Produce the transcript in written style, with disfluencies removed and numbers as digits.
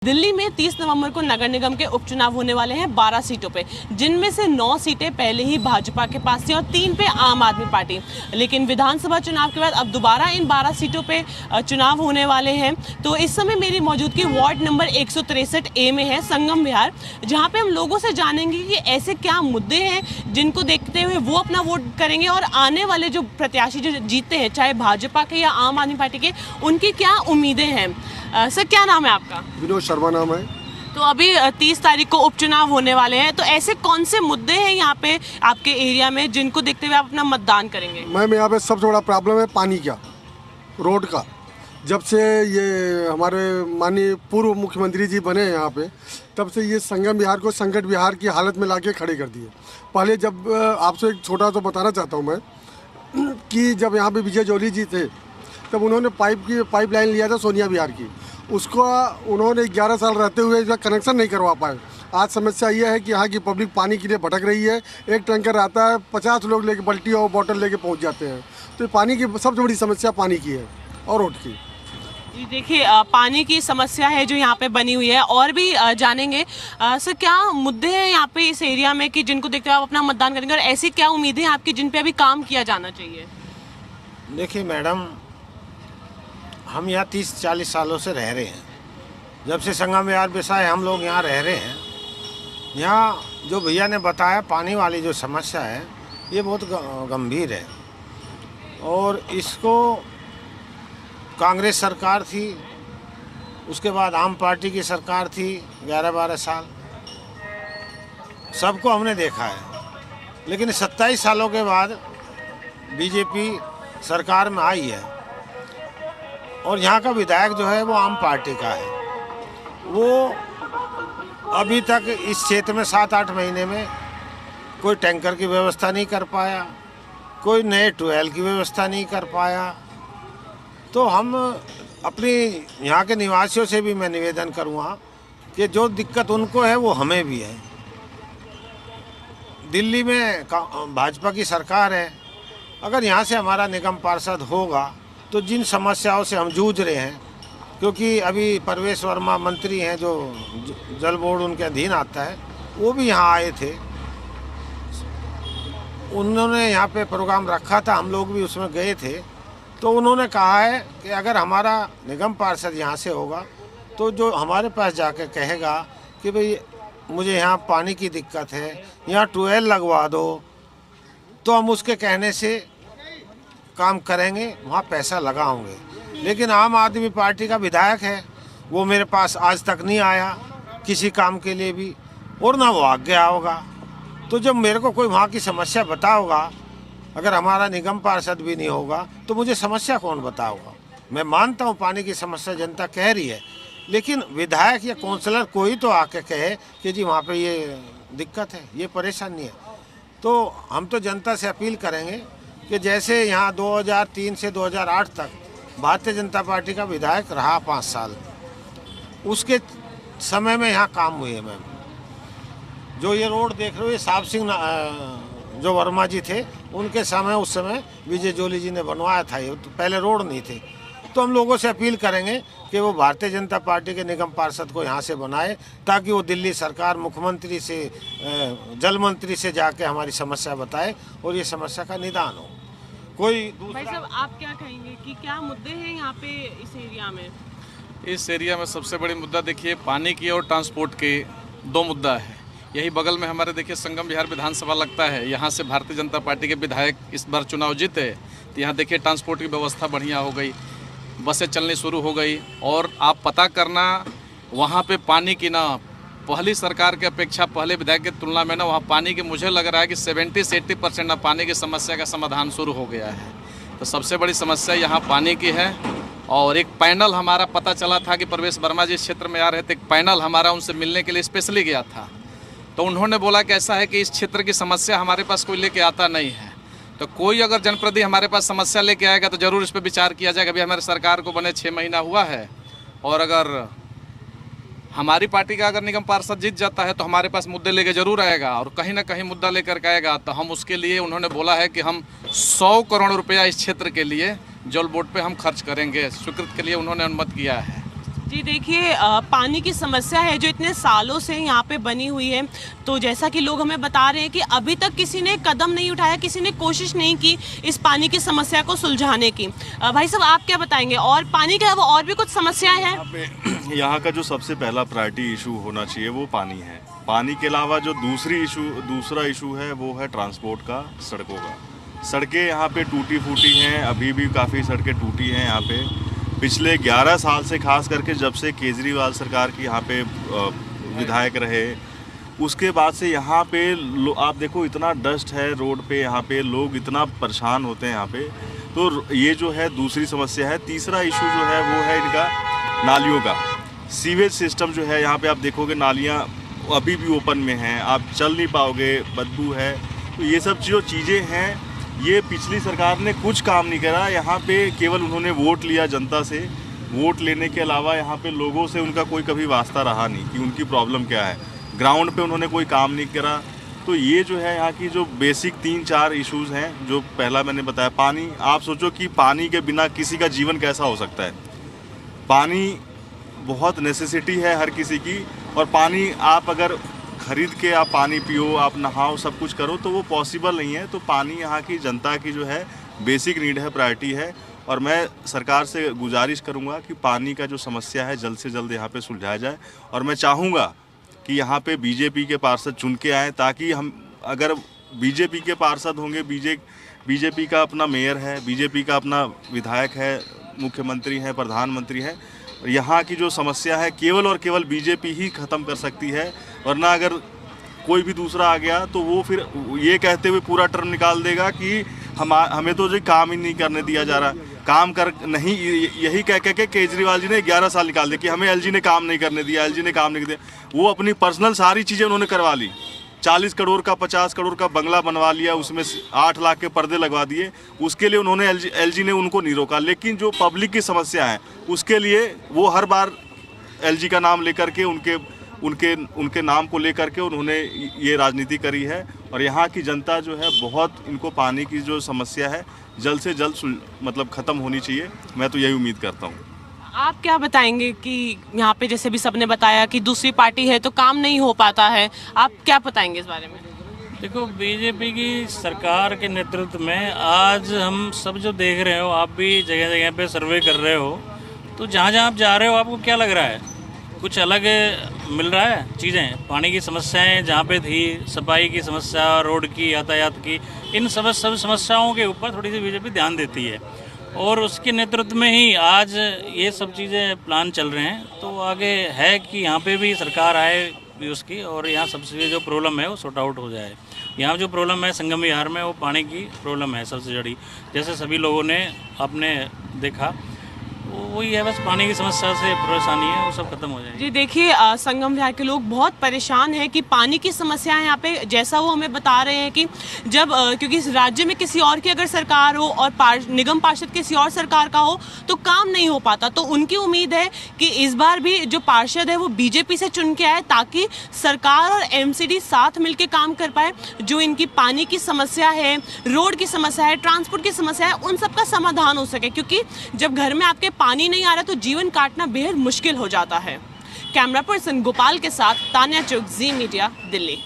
दिल्ली में 30 नवंबर को नगर निगम के उपचुनाव होने वाले हैं 12 सीटों पे, जिनमें से 9 सीटें पहले ही भाजपा के पास थी और 3 पे आम आदमी पार्टी। लेकिन विधानसभा चुनाव के बाद अब दोबारा इन 12 सीटों पे चुनाव होने वाले हैं। तो इस समय मेरी मौजूदगी वार्ड नंबर 163A में है, संगम विहार, जहाँ पे हम लोगों से जानेंगे कि ऐसे क्या मुद्दे हैं जिनको देखते हुए वो अपना वोट करेंगे और आने वाले जो प्रत्याशी जो जीतते हैं, चाहे भाजपा के या आम आदमी पार्टी के, उनकी क्या उम्मीदें हैं। सर, क्या नाम है आपका? विनोद शर्मा नाम है। तो अभी 30 तारीख को उपचुनाव होने वाले हैं, तो ऐसे कौन से मुद्दे हैं यहाँ पे आपके एरिया में जिनको देखते हुए आप अपना मतदान करेंगे? मैम, यहाँ पे सबसे बड़ा प्रॉब्लम है पानी का, रोड का। जब से ये हमारे माननीय पूर्व मुख्यमंत्री जी बने हैं यहाँ पे, तब से ये संगम विहार को संकट विहार की हालत में लाके खड़े कर दिए। पहले जब आपसे एक छोटा तो बताना चाहता हूँ मैं कि जब यहाँ पे विजय जोली जी थे, तब उन्होंने पाइप लाइन लिया था सोनिया विहार की। उसको उन्होंने 11 साल रहते हुए इसका कनेक्शन नहीं करवा पाए। आज समस्या ये है कि यहाँ की पब्लिक पानी के लिए भटक रही है। एक टैंकर आता है, 50 लोग लेके बल्टी और बॉटल लेके पहुँच जाते हैं। तो पानी की सबसे बड़ी समस्या पानी की है और रोड की। देखिए, पानी की समस्या है जो यहाँ पे बनी हुई है, और भी जानेंगे। सर, क्या मुद्दे हैं यहाँ पे इस एरिया में कि जिनको देखते हुए आप अपना मतदान करेंगे, और ऐसी क्या उम्मीदें हैं आपकी जिन पे अभी काम किया जाना चाहिए? देखिए मैडम, हम यहाँ 30-40 सालों से रह रहे हैं। जब से संगम विहार बसा है, हम लोग यहाँ रह रहे हैं। यहाँ जो भैया ने बताया, पानी वाली जो समस्या है, ये बहुत गंभीर है। और इसको कांग्रेस सरकार थी, उसके बाद आम पार्टी की सरकार थी 11-12 साल, सबको हमने देखा है। लेकिन 27 सालों के बाद बीजेपी सरकार में आई है और यहाँ का विधायक जो है वो आम पार्टी का है। वो अभी तक इस क्षेत्र में 7-8 महीने में कोई टैंकर की व्यवस्था नहीं कर पाया, कोई नए ट्यूबवेल की व्यवस्था नहीं कर पाया। तो हम अपनी यहाँ के निवासियों से भी मैं निवेदन करूँगा कि जो दिक्कत उनको है वो हमें भी है। दिल्ली में भाजपा की सरकार है, अगर यहाँ से हमारा निगम पार्षद होगा तो जिन समस्याओं से हम जूझ रहे हैं, क्योंकि अभी परवेश वर्मा मंत्री हैं जो जल बोर्ड उनके अधीन आता है, वो भी यहाँ आए थे। उन्होंने यहाँ पे प्रोग्राम रखा था, हम लोग भी उसमें गए थे। तो उन्होंने कहा है कि अगर हमारा निगम पार्षद यहाँ से होगा तो जो हमारे पास जाके कहेगा कि भाई मुझे यहाँ पानी की दिक्कत है, यहाँ ट्यूबवेल लगवा दो, तो हम उसके कहने से काम करेंगे, वहाँ पैसा लगाओगे। लेकिन आम आदमी पार्टी का विधायक है, वो मेरे पास आज तक नहीं आया किसी काम के लिए भी, और ना वो आगे आओगा। तो जब मेरे को कोई वहाँ की समस्या बताओगा, अगर हमारा निगम पार्षद भी नहीं होगा तो मुझे समस्या कौन बताओगा? मैं मानता हूँ पानी की समस्या जनता कह रही है, लेकिन विधायक या काउंसलर कोई तो आके कहे कि जी वहाँ पे ये दिक्कत है, ये परेशानी है। तो हम तो जनता से अपील करेंगे कि जैसे यहाँ 2003 से 2008 तक भारतीय जनता पार्टी का विधायक रहा 5 साल, उसके समय में यहाँ काम हुए हैं। मैम, जो ये रोड देख रहे हो, ये साहब सिंह जो वर्मा जी थे, उनके समय, उस समय विजय जोली जी ने बनवाया था। ये तो पहले रोड नहीं थे। तो हम लोगों से अपील करेंगे कि वो भारतीय जनता पार्टी के निगम पार्षद को यहाँ से बनाए, ताकि वो दिल्ली सरकार, मुख्यमंत्री से, जल मंत्री से जाके हमारी समस्या बताए और ये समस्या का निदान हो। कोई भाई साहब, आप क्या कहेंगे कि क्या मुद्दे हैं यहाँ पे इस एरिया में? इस एरिया में सबसे बड़ी मुद्दा देखिए पानी की और ट्रांसपोर्ट के 2 मुद्दा है। यही बगल में हमारे देखिए संगम विहार विधानसभा लगता है, यहाँ से भारतीय जनता पार्टी के विधायक इस बार चुनाव जीते। तो यहाँ देखिए ट्रांसपोर्ट की व्यवस्था बढ़िया हो गई, बसें चलनी शुरू हो गई। और आप पता करना, वहाँ पे पानी की ना पहली सरकार की अपेक्षा, पहले विधायक की तुलना में ना, वहाँ पानी की मुझे लग रहा है कि 70 से 80% ना पानी की समस्या का समाधान शुरू हो गया है। तो सबसे बड़ी समस्या यहाँ पानी की है। और एक पैनल हमारा पता चला था कि परवेश वर्मा जी क्षेत्र में आ रहे थे, एक पैनल हमारा उनसे मिलने के लिए स्पेशली गया था। तो उन्होंने बोला कि ऐसा है कि इस क्षेत्र की समस्या हमारे पास कोई लेके आता नहीं है, तो कोई अगर जनप्रतिनिधि हमारे पास समस्या लेके आएगा तो ज़रूर इस पर विचार किया जाएगा। अभी हमारे सरकार को बने 6 महीना हुआ है, और अगर हमारी पार्टी का अगर निगम पार्षद जीत जाता है तो हमारे पास मुद्दे लेके जरूर आएगा, और कहीं ना कहीं मुद्दा लेकर के आएगा। तो हम उसके लिए, उन्होंने बोला है कि हम 100 करोड़ रुपया इस क्षेत्र के लिए जल बोर्ड पे हम खर्च करेंगे, स्वीकृत के लिए उन्होंने अनुमति किया है। जी देखिए, पानी की समस्या है जो इतने सालों से यहाँ पे बनी हुई है। तो जैसा कि लोग हमें बता रहे हैं कि अभी तक किसी ने कदम नहीं उठाया, किसी ने कोशिश नहीं की इस पानी की समस्या को सुलझाने की। भाई साहब, आप क्या बताएंगे? और पानी के अलावा और भी कुछ समस्याएं हैं? यहाँ का जो सबसे पहला प्रायोरिटी इशू होना चाहिए वो पानी है। पानी के अलावा जो दूसरा इशू है वो है ट्रांसपोर्ट का, सड़कों का। सड़कें यहाँ पे टूटी फूटी हैं, अभी भी काफ़ी सड़कें टूटी हैं यहाँ पे। पिछले 11 साल से खास करके जब से केजरीवाल सरकार की यहाँ पे विधायक रहे, उसके बाद से यहाँ पे आप देखो इतना डस्ट है रोड पे, यहाँ पे लोग इतना परेशान होते हैं यहाँ पे। तो ये जो है दूसरी समस्या है। तीसरा इशू जो है वो है इनका नालियों का। सीवेज सिस्टम जो है यहाँ पे आप देखोगे नालियाँ अभी भी ओपन में हैं, आप चल नहीं पाओगे, बदबू है। तो ये सब जो चीज़ें हैं, ये पिछली सरकार ने कुछ काम नहीं करा। यहाँ पे केवल उन्होंने वोट लिया जनता से। वोट लेने के अलावा यहाँ पे लोगों से उनका कोई कभी वास्ता रहा नहीं कि उनकी प्रॉब्लम क्या है। ग्राउंड पे उन्होंने कोई काम नहीं करा। तो ये जो है यहाँ की जो बेसिक 3-4 इश्यूज़ हैं, जो पहला मैंने बताया पानी। आप सोचो कि पानी के बिना किसी का जीवन कैसा हो सकता है। पानी बहुत नेसेसिटी है हर किसी की, और पानी आप अगर खरीद के आप पानी पियो, आप नहाओ, सब कुछ करो तो वो पॉसिबल नहीं है। तो पानी यहाँ की जनता की जो है बेसिक नीड है, प्रायोरिटी है। और मैं सरकार से गुजारिश करूँगा कि पानी का जो समस्या है जल्द से जल्द यहाँ पे सुलझाया जाए। और मैं चाहूँगा कि यहाँ पे बीजेपी के पार्षद चुन के आएँ, ताकि हम अगर बीजेपी के पार्षद होंगे, बीजेपी का अपना मेयर है, बीजेपी का अपना विधायक है, मुख्यमंत्री है, प्रधानमंत्री है, यहाँ की जो समस्या है केवल और केवल बीजेपी ही ख़त्म कर सकती है। वरना अगर कोई भी दूसरा आ गया तो वो फिर ये कहते हुए पूरा टर्म निकाल देगा कि हमें तो जो काम ही नहीं करने दिया जा रहा, काम कर नहीं, यही कह के केजरीवाल जी ने 11 साल निकाल दिए कि हमें एलजी ने काम नहीं करने दिया, एलजी ने काम नहीं दिया। वो अपनी पर्सनल सारी चीज़ें उन्होंने करवा ली। 40 करोड़ का 50 करोड़ का बंगला बनवा लिया, उसमें 8 लाख के पर्दे लगवा दिए। उसके लिए उन्होंने एलजी ने उनको नहीं रोका। लेकिन जो पब्लिक की समस्या है उसके लिए वो हर बार एलजी का नाम लेकर के उनके नाम को लेकर के उन्होंने ये राजनीति करी है। और यहाँ की जनता जो है बहुत, इनको पानी की जो समस्या है जल्द से जल्द मतलब ख़त्म होनी चाहिए। मैं तो यही उम्मीद करता हूँ। आप क्या बताएंगे कि यहाँ पे जैसे भी सबने बताया कि दूसरी पार्टी है तो काम नहीं हो पाता है, आप क्या बताएंगे इस बारे में? देखो, बीजेपी की सरकार के नेतृत्व में आज हम सब जो देख रहे हो, आप भी जगह जगह पे सर्वे कर रहे हो, तो जहाँ जहाँ आप जा रहे हो आपको क्या लग रहा है? कुछ अलग मिल रहा है चीज़ें? पानी की समस्याएं जहाँ पे थी, सफाई की समस्या, रोड की, यातायात की, इन सब समस्याओं के ऊपर थोड़ी सी बीजेपी ध्यान देती है। और उसके नेतृत्व में ही आज ये सब चीज़ें प्लान चल रहे हैं। तो आगे है कि यहाँ पे भी सरकार आए भी उसकी, और यहाँ सबसे जो प्रॉब्लम है वो सॉर्ट आउट हो जाए। यहाँ जो प्रॉब्लम है संगम विहार में, वो पानी की प्रॉब्लम है सबसे बड़ी। जैसे सभी लोगों ने आपने देखा, वही है, बस पानी की समस्या से परेशानी है, वो सब खत्म हो जाएगी। जी देखिए, संगम विहार के लोग बहुत परेशान हैं कि पानी की समस्या है यहाँ पे। जैसा वो हमें बता रहे हैं कि जब क्योंकि इस राज्य में किसी और की अगर सरकार हो और निगम पार्षद किसी और सरकार का हो तो काम नहीं हो पाता। तो उनकी उम्मीद है कि इस बार भी जो पार्षद है वो बीजेपी से चुन के आए, ताकि सरकार और एमसीडी साथ मिलकर काम कर पाए। जो इनकी पानी की समस्या है, रोड की समस्या है, ट्रांसपोर्ट की समस्या है, उन सब का समाधान हो सके। क्योंकि जब घर में आपके पानी नहीं आ रहा तो जीवन काटना बेहद मुश्किल हो जाता है। कैमरा पर्सन गोपाल के साथ तान्या चुग, जी मीडिया, दिल्ली।